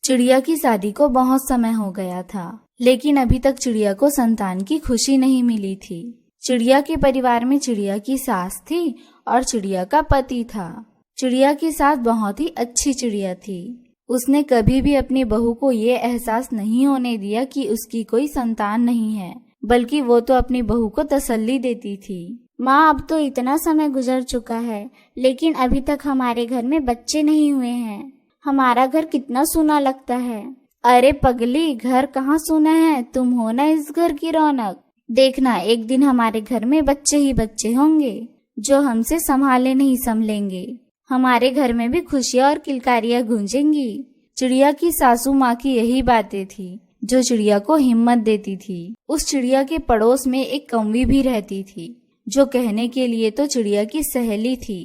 चिड़िया की शादी को बहुत समय हो गया था, लेकिन अभी तक चिड़िया को संतान की खुशी नहीं मिली थी। चिड़िया के परिवार में चिड़िया की सास थी और चिड़िया का पति था। चिड़िया की सास बहुत ही अच्छी चिड़िया थी। उसने कभी भी अपनी बहू को ये एहसास नहीं होने दिया कि उसकी कोई संतान नहीं है, बल्कि वो तो अपनी बहू को तसल्ली देती थी। माँ, अब तो इतना समय गुजर चुका है, लेकिन अभी तक हमारे घर में बच्चे नहीं हुए हैं। हमारा घर कितना सूना लगता है। अरे पगली, घर कहाँ सूना है, तुम हो ना इस घर की रौनक। देखना, एक दिन हमारे घर में बच्चे ही बच्चे होंगे जो हमसे संभाले नहीं संभलेंगे। हमारे घर में भी खुशियाँ और किलकारियाँ गूंजेंगी। चिड़िया की सासू माँ की यही बातें थी जो चिड़िया को हिम्मत देती थी। उस चिड़िया के पड़ोस में एक कौवी भी रहती थी, जो कहने के लिए तो चिड़िया की सहेली थी,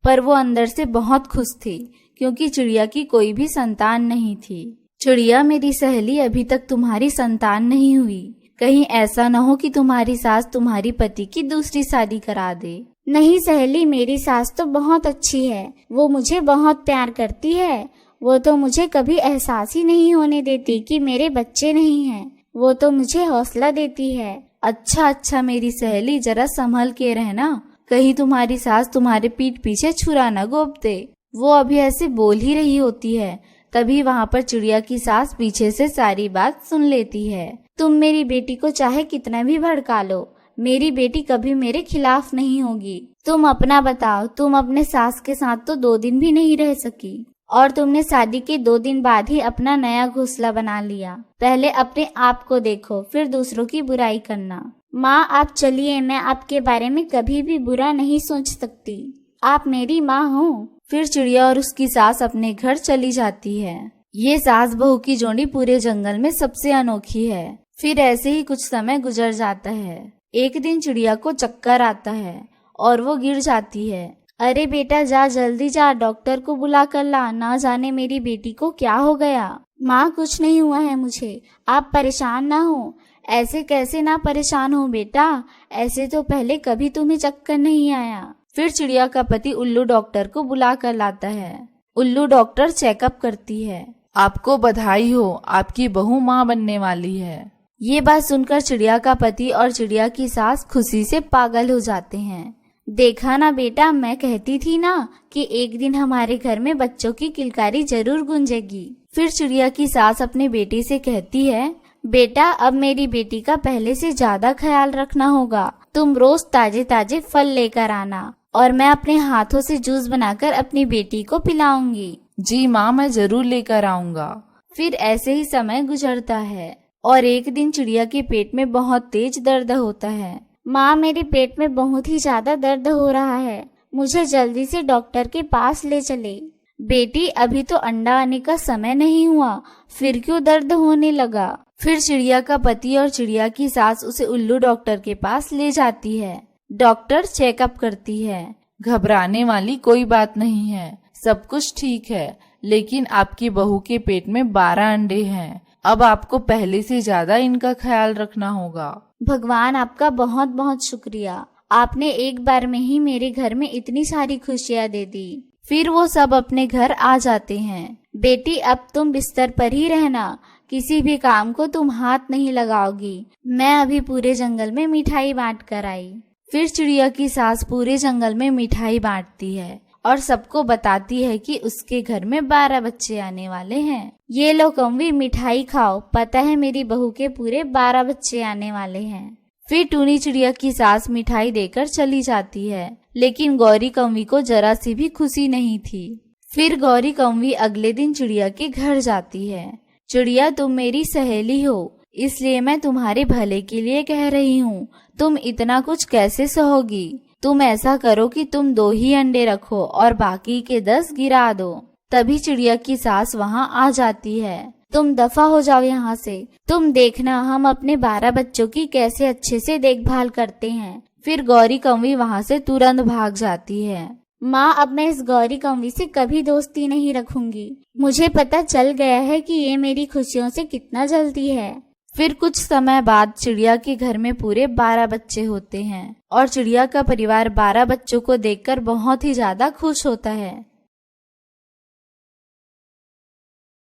पर वो अंदर से बहुत खुश थी क्योंकि चिड़िया की कोई भी संतान नहीं थी। चिड़िया, मेरी सहेली, अभी तक तुम्हारी संतान नहीं हुई। कहीं ऐसा न हो कि तुम्हारी सास तुम्हारी पति की दूसरी शादी करा दे। नहीं सहेली, मेरी सास तो बहुत अच्छी है। वो मुझे बहुत प्यार करती है। वो तो मुझे कभी एहसास ही नहीं होने देती कि मेरे बच्चे नहीं हैं। वो तो मुझे हौसला देती है। अच्छा मेरी सहेली, जरा संभल के रहना, कहीं तुम्हारी सास तुम्हारे पीठ पीछे छुरा न गोप दे। वो अभी ऐसे बोल ही रही होती है, तभी वहाँ पर चिड़िया की सास पीछे से सारी बात सुन लेती है। तुम मेरी बेटी को चाहे कितना भी भड़का लो, मेरी बेटी कभी मेरे खिलाफ नहीं होगी। तुम अपना बताओ, तुम अपने सास के साथ तो 2 दिन भी नहीं रह सकी, और तुमने शादी के 2 दिन बाद ही अपना नया घोंसला बना लिया। पहले अपने आप को देखो, फिर दूसरों की बुराई करना। माँ, आप चलिए, मैं आपके बारे में कभी भी बुरा नहीं सोच सकती। आप मेरी माँ हो। फिर चिड़िया और उसकी सास अपने घर चली जाती है। ये सास बहू की जोड़ी पूरे जंगल में सबसे अनोखी है। फिर ऐसे ही कुछ समय गुजर जाता है। एक दिन चिड़िया को चक्कर आता है और वो गिर जाती है। अरे बेटा, जा जल्दी जा, डॉक्टर को बुला कर ला, ना जाने मेरी बेटी को क्या हो गया। माँ, कुछ नहीं हुआ है मुझे, आप परेशान ना हो। ऐसे कैसे ना परेशान हो बेटा, ऐसे तो पहले कभी तुम्हें चक्कर नहीं आया। फिर चिड़िया का पति उल्लू डॉक्टर को बुला कर लाता है। उल्लू डॉक्टर चेकअप करती है। आपको बधाई हो, आपकी बहू माँ बनने वाली है। ये बात सुनकर चिड़िया का पति और चिड़िया की सास खुशी से पागल हो जाते हैं। देखा ना बेटा, मैं कहती थी ना कि एक दिन हमारे घर में बच्चों की किलकारी जरूर गूंजेगी। फिर चिड़िया की सास अपने बेटे से कहती है, बेटा, अब मेरी बेटी का पहले से ज्यादा ख्याल रखना होगा। तुम रोज ताजे ताजे फल लेकर आना और मैं अपने हाथों से जूस बनाकर अपनी बेटी को पिलाऊंगी। जी माँ, मैं जरूर लेकर आऊंगा। फिर ऐसे ही समय गुजरता है और एक दिन चिड़िया के पेट में बहुत तेज दर्द होता है। माँ, मेरे पेट में बहुत ही ज्यादा दर्द हो रहा है, मुझे जल्दी से डॉक्टर के पास ले चले। बेटी, अभी तो अंडा आने का समय नहीं हुआ, फिर क्यों दर्द होने लगा। फिर चिड़िया का पति और चिड़िया की सास उसे उल्लू डॉक्टर के पास ले जाती है। डॉक्टर चेकअप करती है। घबराने वाली कोई बात नहीं है, सब कुछ ठीक है, लेकिन आपकी बहू के पेट में 12 अंडे हैं। अब आपको पहले से ज्यादा इनका ख्याल रखना होगा। भगवान, आपका बहुत बहुत शुक्रिया। आपने एक बार में ही मेरे घर में इतनी सारी खुशियाँ दे दी। फिर वो सब अपने घर आ जाते हैं। बेटी, अब तुम बिस्तर पर ही रहना, किसी भी काम को तुम हाथ नहीं लगाओगी। मैं अभी पूरे जंगल में मिठाई बांट कर आई। फिर चिड़िया की सास पूरे जंगल में मिठाई बांटती है और सबको बताती है कि उसके घर में 12 बच्चे आने वाले हैं। ये लो कौवी, मिठाई खाओ, पता है मेरी बहू के पूरे 12 बच्चे आने वाले हैं। फिर टूनी चिड़िया की सास मिठाई देकर चली जाती है, लेकिन गौरी कौवी को जरा सी भी खुशी नहीं थी। फिर गौरी कौवी अगले दिन चिड़िया के घर जाती है। चिड़िया, तुम मेरी सहेली हो, इसलिए मैं तुम्हारे भले के लिए कह रही हूँ। तुम इतना कुछ कैसे सहोगी? तुम ऐसा करो कि तुम 2 ही अंडे रखो और बाकी के 10 गिरा दो। तभी चिड़िया की सास वहाँ आ जाती है। तुम दफा हो जाओ यहाँ से। तुम देखना हम अपने 12 बच्चों की कैसे अच्छे से देखभाल करते हैं। फिर गौरी कौवी वहाँ से तुरंत भाग जाती है। माँ, अब मैं इस गौरी कौवी से कभी दोस्ती नहीं रखूंगी। मुझे पता चल गया है कि ये मेरी खुशियों से कितना जलती है। फिर कुछ समय बाद चिड़िया के घर में पूरे 12 बच्चे होते हैं और चिड़िया का परिवार 12 बच्चों को देखकर बहुत ही ज्यादा खुश होता है।